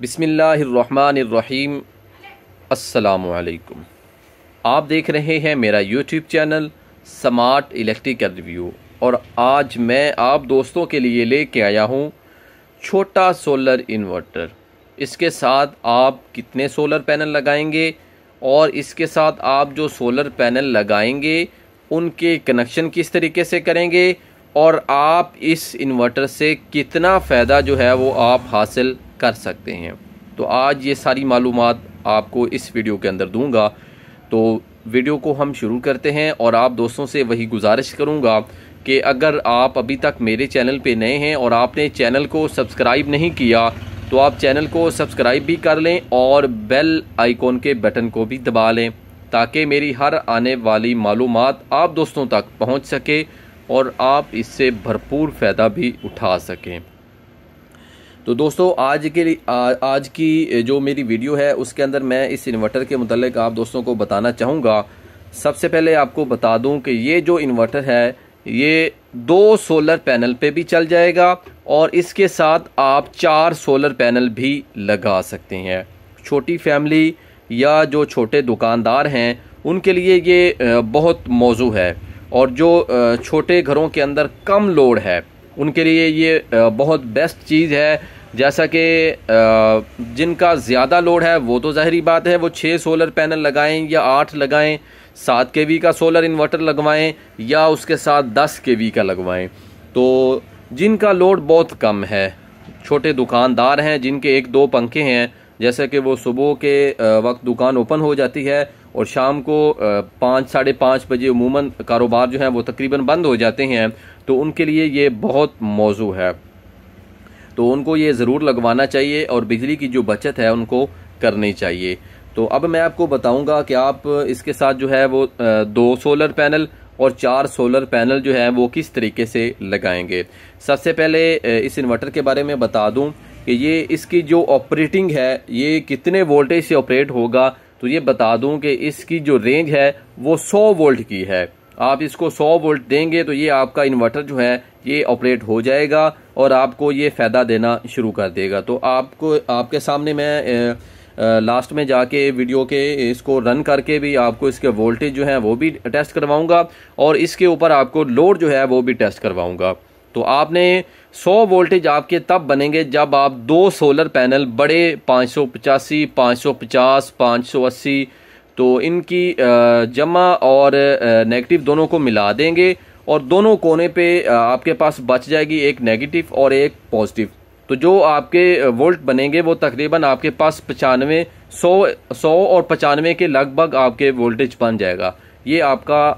बिस्मिल्लाहिर्रहमानिर्रहीम। अस्सलामुअलैकुम। आप देख रहे हैं मेरा YouTube channel smart electrical review और आज मैं आप दोस्तों के लिए लेके आया हूँ छोटा सोलर इन्वर्टर। इसके साथ आप कितने सोलर पैनल लगाएंगे और इसके साथ आप जो सोलर पैनल लगाएंगे उनके कनेक्शन किस तरीके से करेंगे और आप इस इन्वर्टर से कितना फ़ायदा जो है वो आप हासिल कर सकते हैं। तो आज ये सारी मालूमात आपको इस वीडियो के अंदर दूंगा। तो वीडियो को हम शुरू करते हैं और आप दोस्तों से वही गुजारिश करूंगा कि अगर आप अभी तक मेरे चैनल पे नए हैं और आपने चैनल को सब्सक्राइब नहीं किया तो आप चैनल को सब्सक्राइब भी कर लें और बेल आइकॉन के बटन को भी दबा लें ताकि मेरी हर आने वाली मालूमात आप दोस्तों तक पहुंच सके और आप इससे भरपूर फ़ायदा भी उठा सकें। तो दोस्तों आज की जो मेरी वीडियो है उसके अंदर मैं इस इन्वर्टर के मुतालिक आप दोस्तों को बताना चाहूँगा। सबसे पहले आपको बता दूं कि ये जो इन्वर्टर है ये 2 सोलर पैनल पे भी चल जाएगा और इसके साथ आप 4 सोलर पैनल भी लगा सकते हैं। छोटी फैमिली या जो छोटे दुकानदार हैं उनके लिए ये बहुत मौजू है और जो छोटे घरों के अंदर कम लोड है उनके लिए ये बहुत बेस्ट चीज़ है। जैसा कि जिनका ज़्यादा लोड है वो तो ज़ाहिरी बात है वो 6 सोलर पैनल लगाएं या 8 लगाएं, 7 kV का सोलर इन्वर्टर लगवाएं या उसके साथ 10 kV का लगवाएं। तो जिनका लोड बहुत कम है, छोटे दुकानदार हैं जिनके 1-2 पंखे हैं, जैसे कि वो सुबह के वक्त दुकान ओपन हो जाती है और शाम को 5 साढ़े 5 बजे उमूमन कारोबार जो है वो तकरीबन बंद हो जाते हैं, तो उनके लिए ये बहुत मौजू है। तो उनको ये ज़रूर लगवाना चाहिए और बिजली की जो बचत है उनको करनी चाहिए। तो अब मैं आपको बताऊंगा कि आप इसके साथ जो है वो 2 सोलर पैनल और 4 सोलर पैनल जो है वो किस तरीके से लगाएंगे। सबसे पहले इस इन्वर्टर के बारे में बता दूं कि ये इसकी जो ऑपरेटिंग है ये कितने वोल्टेज से ऑपरेट होगा। तो ये बता दूं कि इसकी जो रेंज है वो 100 वोल्ट की है। आप इसको 100 वोल्ट देंगे तो ये आपका इन्वर्टर जो है ये ऑपरेट हो जाएगा और आपको ये फ़ायदा देना शुरू कर देगा। तो आपके सामने मैं लास्ट में जाके वीडियो के इसको रन करके भी आपको इसके वोल्टेज जो है वो भी टेस्ट करवाऊंगा और इसके ऊपर आपको लोड जो है वो भी टेस्ट करवाऊंगा। तो आपने 100 वोल्टेज आपके तब बनेंगे जब आप 2 सोलर पैनल बड़े 585, 550, 580 तो इनकी जमा और नेगेटिव दोनों को मिला देंगे और दोनों कोने पे आपके पास बच जाएगी एक नेगेटिव और एक पॉजिटिव। तो जो आपके वोल्ट बनेंगे वो तकरीबन आपके पास 95, 100 और 95 के लगभग आपके वोल्टेज बन जाएगा। ये आपका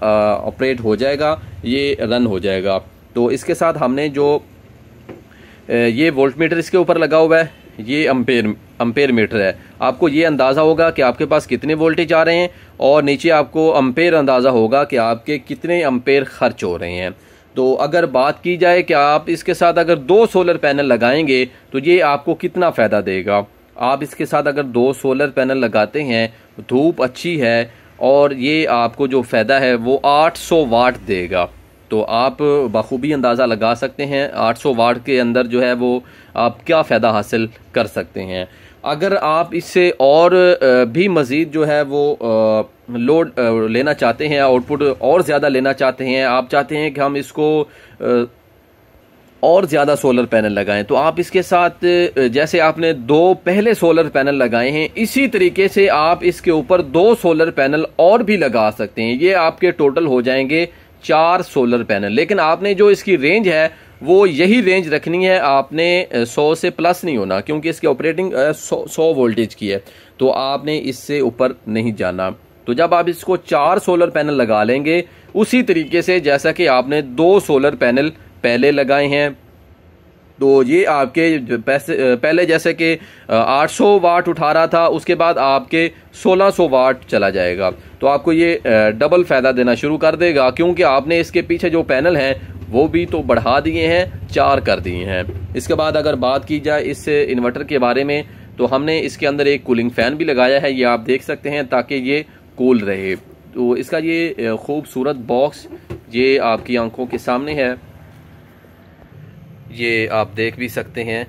ऑपरेट हो जाएगा, ये रन हो जाएगा। तो इसके साथ हमने जो ये वोल्ट मीटर इसके ऊपर लगा हुआ है ये अम्पेयर मीटर है। आपको ये अंदाज़ा होगा कि आपके पास कितने वोल्टेज आ रहे हैं और नीचे आपको अम्पेयर अंदाज़ा होगा कि आपके कितने अम्पेयर खर्च हो रहे हैं। तो अगर बात की जाए कि आप इसके साथ अगर 2 सोलर पैनल लगाएंगे तो ये आपको कितना फ़ायदा देगा। आप इसके साथ अगर 2 सोलर पैनल लगाते हैं, धूप अच्छी है और ये आपको जो फ़ायदा है वो 800 वाट देगा। तो आप बखूबी अंदाज़ा लगा सकते हैं 800 वाट के अंदर जो है वो आप क्या फ़ायदा हासिल कर सकते हैं। अगर आप इससे और भी मज़ीद जो है वो लोड लेना चाहते हैं, आउटपुट और ज़्यादा लेना चाहते हैं, आप चाहते हैं कि हम इसको और ज़्यादा सोलर पैनल लगाएं, तो आप इसके साथ जैसे आपने 2 पहले सोलर पैनल लगाए हैं इसी तरीके से आप इसके ऊपर 2 सोलर पैनल और भी लगा सकते हैं। ये आपके टोटल हो जाएंगे 4 सोलर पैनल। लेकिन आपने जो इसकी रेंज है वो यही रेंज रखनी है, आपने 100 से प्लस नहीं होना क्योंकि इसकी ऑपरेटिंग 100 वोल्टेज की है, तो आपने इससे ऊपर नहीं जाना। तो जब आप इसको 4 सोलर पैनल लगा लेंगे उसी तरीके से जैसा कि आपने 2 सोलर पैनल पहले लगाए हैं, तो ये आपके पहले जैसे कि 800 वाट उठा रहा था उसके बाद आपके 1600 वाट चला जाएगा। तो आपको ये डबल फ़ायदा देना शुरू कर देगा क्योंकि आपने इसके पीछे जो पैनल हैं वो भी तो बढ़ा दिए हैं, 4 कर दिए हैं। इसके बाद अगर बात की जाए इस इन्वर्टर के बारे में तो हमने इसके अंदर एक कूलिंग फ़ैन भी लगाया है, ये आप देख सकते हैं ताकि ये कूल रहे। तो इसका ये खूबसूरत बॉक्स ये आपकी आंखों के सामने है, ये आप देख भी सकते हैं।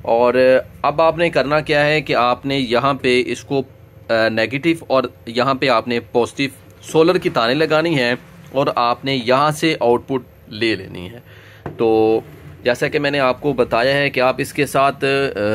और अब आपने करना क्या है कि आपने यहाँ पे इसको नेगेटिव और यहाँ पे आपने पॉजिटिव सोलर की तारें लगानी है और आपने यहाँ से आउटपुट ले लेनी है। तो जैसा कि मैंने आपको बताया है कि आप इसके साथ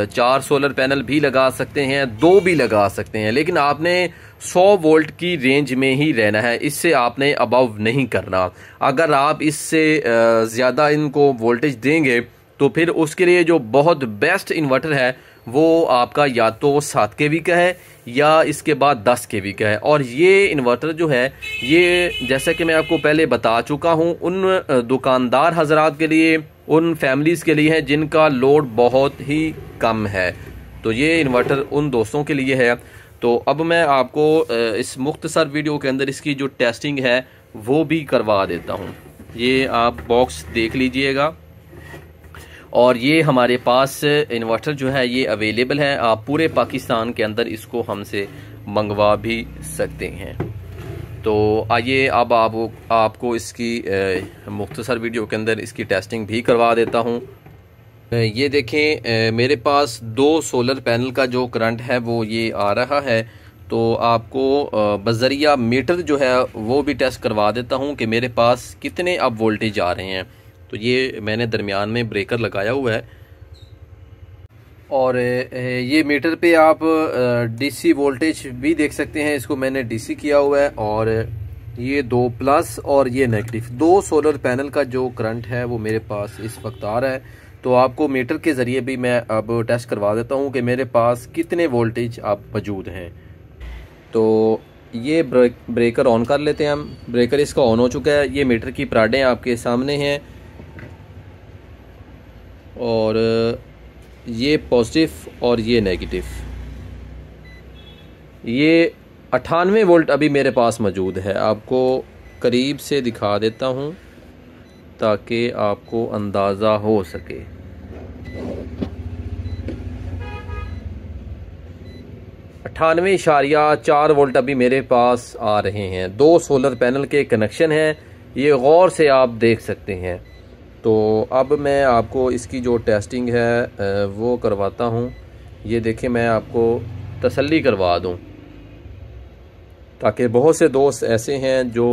4 सोलर पैनल भी लगा सकते हैं, 2 भी लगा सकते हैं, लेकिन आपने 100 वोल्ट की रेंज में ही रहना है, इससे आपने अबव नहीं करना। अगर आप इससे ज़्यादा इनको वोल्टेज देंगे तो फिर उसके लिए जो बहुत बेस्ट इन्वर्टर है वो आपका या तो 7 kV का है या इसके बाद 10 kV का है। और ये इन्वर्टर जो है ये जैसा कि मैं आपको पहले बता चुका हूँ उन दुकानदार हजरात के लिए, उन फैमिलीज़ के लिए है जिनका लोड बहुत ही कम है। तो ये इन्वर्टर उन दोस्तों के लिए है। तो अब मैं आपको इस मुख्तसर वीडियो के अंदर इसकी जो टेस्टिंग है वो भी करवा देता हूँ। ये आप बॉक्स देख लीजिएगा और ये हमारे पास इन्वर्टर जो है ये अवेलेबल है। आप पूरे पाकिस्तान के अंदर इसको हमसे मंगवा भी सकते हैं। तो आइए अब आपको इसकी मुख्तसर वीडियो के अंदर इसकी टेस्टिंग भी करवा देता हूँ। ये देखें मेरे पास 2 सोलर पैनल का जो करंट है वो ये आ रहा है। तो आपको बजरिया मीटर जो है वो भी टेस्ट करवा देता हूँ कि मेरे पास कितने अब वोल्टेज आ रहे हैं। तो ये मैंने दरमियान में ब्रेकर लगाया हुआ है और ये मीटर पे आप डीसी वोल्टेज भी देख सकते हैं। इसको मैंने डीसी किया हुआ है और ये 2 प्लस और ये नेगेटिव 2 सोलर पैनल का जो करंट है वो मेरे पास इस वक्त आ रहा है। तो आपको मीटर के ज़रिए भी मैं अब टेस्ट करवा देता हूँ कि मेरे पास कितने वोल्टेज अब मौजूद हैं। तो ये ब्रेकर ऑन कर लेते हैं हम। ब्रेकर इसका ऑन हो चुका है। ये मीटर की पराडें आपके सामने हैं और ये पॉजिटिव और ये नेगेटिव। ये 98 वोल्ट अभी मेरे पास मौजूद है। आपको करीब से दिखा देता हूँ ताकि आपको अंदाज़ा हो सके। अट्ठानवे इशारिया 4 वोल्ट अभी मेरे पास आ रहे हैं। 2 सोलर पैनल के कनेक्शन हैं, ये गौर से आप देख सकते हैं। तो अब मैं आपको इसकी जो टेस्टिंग है वो करवाता हूँ। ये देखें मैं आपको तसल्ली करवा दूँ ताकि बहुत से दोस्त ऐसे हैं जो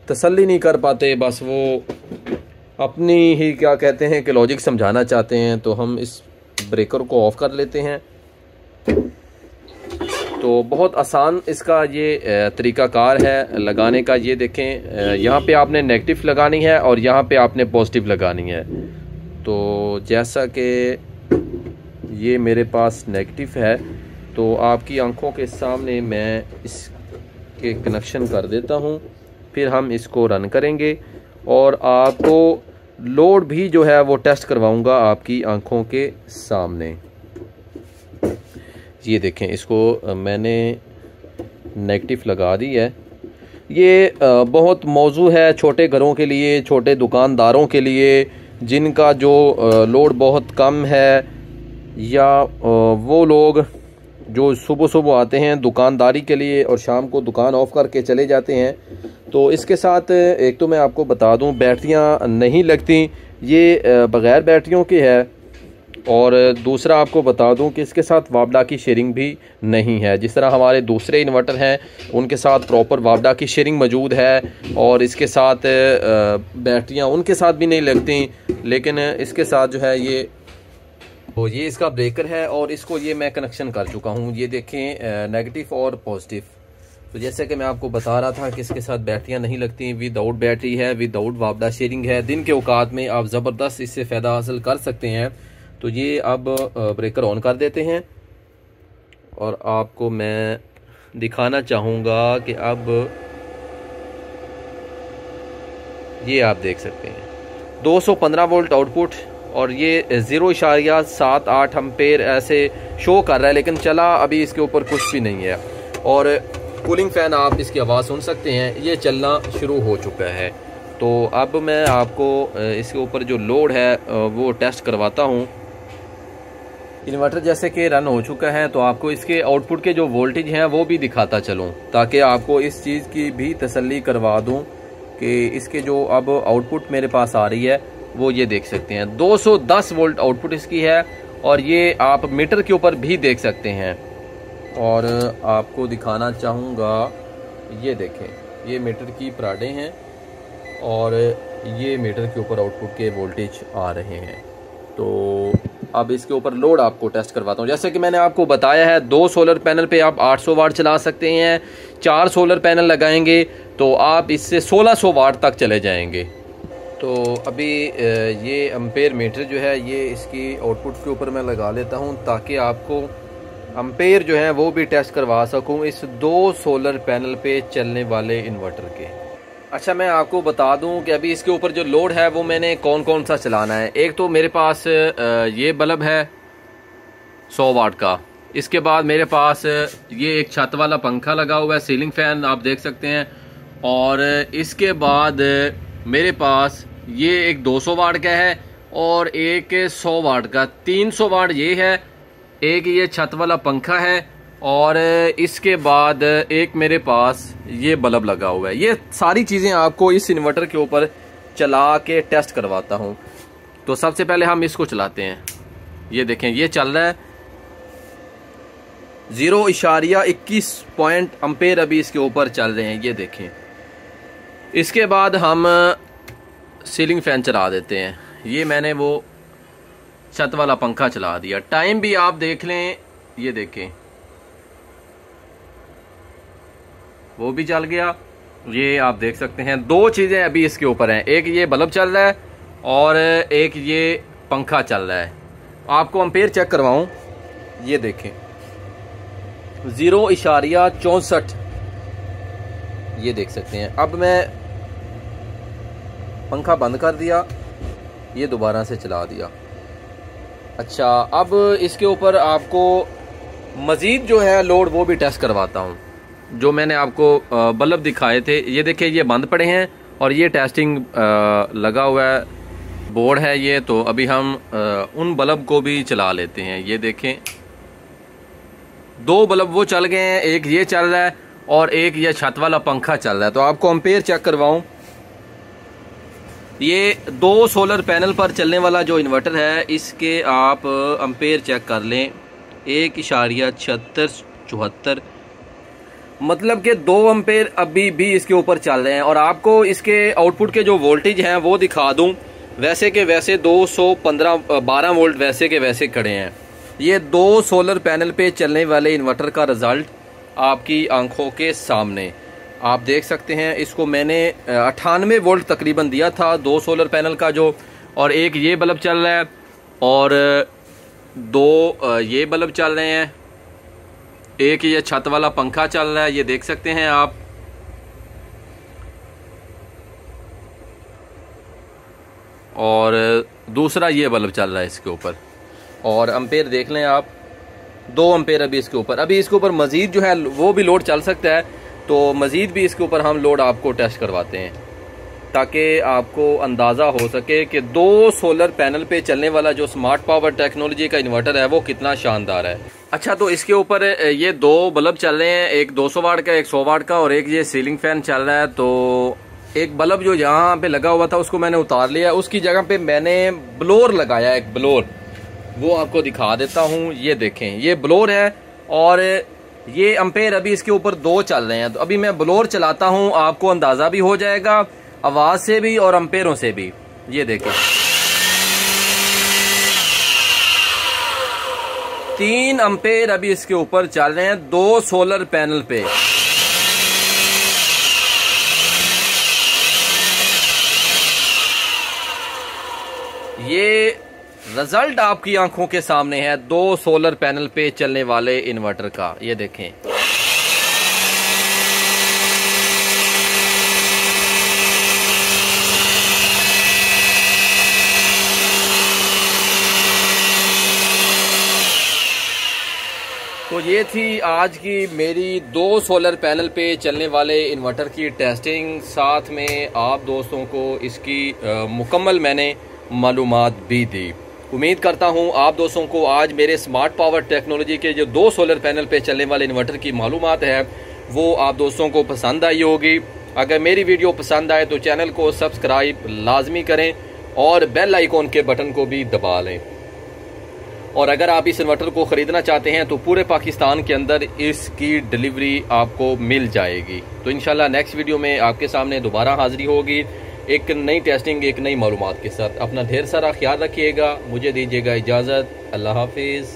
तसल्ली नहीं कर पाते, बस वो अपनी ही क्या कहते हैं कि लॉजिक समझाना चाहते हैं। तो हम इस ब्रेकर को ऑफ कर लेते हैं। तो बहुत आसान इसका ये तरीक़ाकार है लगाने का। ये देखें यहाँ पे आपने नेगेटिव लगानी है और यहाँ पे आपने पॉजिटिव लगानी है। तो जैसा कि ये मेरे पास नेगेटिव है तो आपकी आंखों के सामने मैं इसके कनेक्शन कर देता हूँ, फिर हम इसको रन करेंगे और आपको लोड भी जो है वो टेस्ट करवाऊँगा आपकी आंखों के सामने। ये देखें इसको मैंने नेगेटिव लगा दी है। ये बहुत मौजू है छोटे घरों के लिए, छोटे दुकानदारों के लिए जिनका जो लोड बहुत कम है, या वो लोग जो सुबह सुबह आते हैं दुकानदारी के लिए और शाम को दुकान ऑफ करके चले जाते हैं। तो इसके साथ एक तो मैं आपको बता दूं बैटरियां नहीं लगती, ये बग़ैर बैटरियों की है। और दूसरा आपको बता दूं कि इसके साथ वापडा की शेयरिंग भी नहीं है। जिस तरह हमारे दूसरे इन्वर्टर हैं उनके साथ प्रॉपर वापडा की शेयरिंग मौजूद है और इसके साथ बैटरियां उनके साथ भी नहीं लगती, लेकिन इसके साथ जो है ये इसका ब्रेकर है और इसको ये मैं कनेक्शन कर चुका हूँ। ये देखें नेगेटिव और पॉजिटिव। तो जैसे कि मैं आपको बता रहा था कि इसके साथ बैटरियां नहीं लगती, विदाउट बैटरी है, विदाउट वापडा शेयरिंग है। दिन के औकात में आप ज़बरदस्त इससे फ़ायदा हासिल कर सकते हैं। तो ये अब ब्रेकर ऑन कर देते हैं और आपको मैं दिखाना चाहूँगा कि अब ये आप देख सकते हैं 215 वोल्ट आउटपुट और ये 0.78 एम्पेयर ऐसे शो कर रहा है, लेकिन चला अभी इसके ऊपर कुछ भी नहीं है। और कूलिंग फ़ैन आप इसकी आवाज़ सुन सकते हैं, ये चलना शुरू हो चुका है। तो अब मैं आपको इसके ऊपर जो लोड है वो टेस्ट करवाता हूँ। इन्वर्टर जैसे कि रन हो चुका है तो आपको इसके आउटपुट के जो वोल्टेज हैं वो भी दिखाता चलूँ, ताकि आपको इस चीज़ की भी तसल्ली करवा दूँ कि इसके जो अब आउटपुट मेरे पास आ रही है वो ये देख सकते हैं 210 वोल्ट आउटपुट इसकी है। और ये आप मीटर के ऊपर भी देख सकते हैं। और आपको दिखाना चाहूँगा, ये देखें, ये मीटर की पराडे हैं और ये मीटर के ऊपर आउटपुट के वोल्टेज आ रहे हैं। तो अब इसके ऊपर लोड आपको टेस्ट करवाता हूँ। जैसे कि मैंने आपको बताया है, 2 सोलर पैनल पे आप 800 वाट चला सकते हैं। 4 सोलर पैनल लगाएंगे तो आप इससे 1600 वाट तक चले जाएंगे। तो अभी ये एम्पेयर मीटर जो है ये इसकी आउटपुट के ऊपर मैं लगा लेता हूँ ताकि आपको एम्पेयर जो है वो भी टेस्ट करवा सकूँ इस 2 सोलर पैनल पे चलने वाले इन्वर्टर के। अच्छा, मैं आपको बता दूं कि अभी इसके ऊपर जो लोड है वो मैंने कौन कौन सा चलाना है। एक तो मेरे पास ये बल्ब है 100 वाट का। इसके बाद मेरे पास ये एक छत वाला पंखा लगा हुआ है, सीलिंग फैन आप देख सकते हैं। और इसके बाद मेरे पास ये एक 200 वाट का है और एक 100 वाट का। 300 वाट ये है, एक ये छत वाला पंखा है और इसके बाद एक मेरे पास ये बल्ब लगा हुआ है। ये सारी चीज़ें आपको इस इन्वर्टर के ऊपर चला के टेस्ट करवाता हूँ। तो सबसे पहले हम इसको चलाते हैं। ये देखें, ये चल रहा है 0.21 पॉइंट एम्पेयर अभी इसके ऊपर चल रहे हैं, ये देखें। इसके बाद हम सीलिंग फैन चला देते हैं। ये मैंने वो छत वाला पंखा चला दिया। टाइम भी आप देख लें, ये देखें वो भी चल गया। ये आप देख सकते हैं 2 चीज़ें अभी इसके ऊपर हैं, एक ये बल्ब चल रहा है और एक ये पंखा चल रहा है। आपको एम्पेयर चेक करवाऊं, ये देखें 0.64 ये देख सकते हैं। अब मैं पंखा बंद कर दिया, ये दोबारा से चला दिया। अच्छा, अब इसके ऊपर आपको मज़ीद जो है लोड वो भी टेस्ट करवाता हूँ। जो मैंने आपको बल्ब दिखाए थे, ये देखिए ये बंद पड़े हैं और ये टेस्टिंग लगा हुआ है बोर्ड है ये। तो अभी हम उन बल्ब को भी चला लेते हैं। ये देखें 2 बल्ब वो चल गए हैं, एक ये चल रहा है और एक ये छत वाला पंखा चल रहा है। तो आपको एम्पेयर चेक करवाऊं, ये 2 सोलर पैनल पर चलने वाला जो इन्वर्टर है इसके आप एम्पेयर चेक कर लें 1.7674, मतलब कि 2 एम्पेयर अभी भी इसके ऊपर चल रहे हैं। और आपको इसके आउटपुट के जो वोल्टेज हैं वो दिखा दूं, वैसे के वैसे 12 वोल्ट वैसे के वैसे खड़े हैं। ये 2 सोलर पैनल पे चलने वाले इन्वर्टर का रिज़ल्ट आपकी आंखों के सामने आप देख सकते हैं। इसको मैंने 98 वोल्ट तकरीबन दिया था 2 सोलर पैनल का जो, और एक ये बल्ब चल रहा है और 2 ये बल्ब चल रहे हैं, एक ये छत वाला पंखा चल रहा है, ये देख सकते हैं आप। और दूसरा ये बल्ब चल रहा है इसके ऊपर। और एम्पेयर देख लें आप, 2 एम्पेयर अभी इसके ऊपर। अभी इसके ऊपर मज़ीद जो है वो भी लोड चल सकता है, तो मज़ीद भी इसके ऊपर हम लोड आपको टेस्ट करवाते हैं ताकि आपको अंदाज़ा हो सके कि 2 सोलर पैनल पे चलने वाला जो स्मार्ट पावर टेक्नोलॉजी का इन्वर्टर है वो कितना शानदार है। अच्छा, तो इसके ऊपर ये 2 बल्ब चल रहे हैं, एक 200 वाट का, एक 100 वाट का और एक ये सीलिंग फैन चल रहा है। तो एक बल्ब जो यहाँ पे लगा हुआ था उसको मैंने उतार लिया, उसकी जगह पे मैंने ब्लोर लगाया, एक ब्लोर, वो आपको दिखा देता हूँ। ये देखें, ये ब्लोर है और ये एम्पेयर अभी इसके ऊपर 2 चल रहे हैं। तो अभी मैं ब्लोर चलाता हूँ, आपको अंदाज़ा भी हो जाएगा आवाज़ से भी और एम्पेयरों से भी। ये देखें 3 एम्पेयर अभी इसके ऊपर चल रहे हैं 2 सोलर पैनल पे। ये रिजल्ट आपकी आंखों के सामने है 2 सोलर पैनल पे चलने वाले इन्वर्टर का। ये देखें, तो ये थी आज की मेरी 2 सोलर पैनल पे चलने वाले इन्वर्टर की टेस्टिंग। साथ में आप दोस्तों को इसकी मुकम्मल मैंने मालूमात भी दी। उम्मीद करता हूँ आप दोस्तों को आज मेरे स्मार्ट पावर टेक्नोलॉजी के जो 2 सोलर पैनल पे चलने वाले इन्वर्टर की मालूमात है वो आप दोस्तों को पसंद आई होगी। अगर मेरी वीडियो पसंद आए तो चैनल को सब्सक्राइब लाजमी करें और बेल आइकॉन के बटन को भी दबा लें। और अगर आप इस इन्वर्टर को ख़रीदना चाहते हैं तो पूरे पाकिस्तान के अंदर इसकी डिलीवरी आपको मिल जाएगी। तो इंशाल्लाह नेक्स्ट वीडियो में आपके सामने दोबारा हाज़िरी होगी एक नई टेस्टिंग, एक नई मालूमात के साथ। अपना ढेर सारा ख्याल रखिएगा। मुझे दीजिएगा इजाज़त। अल्लाह हाफिज़।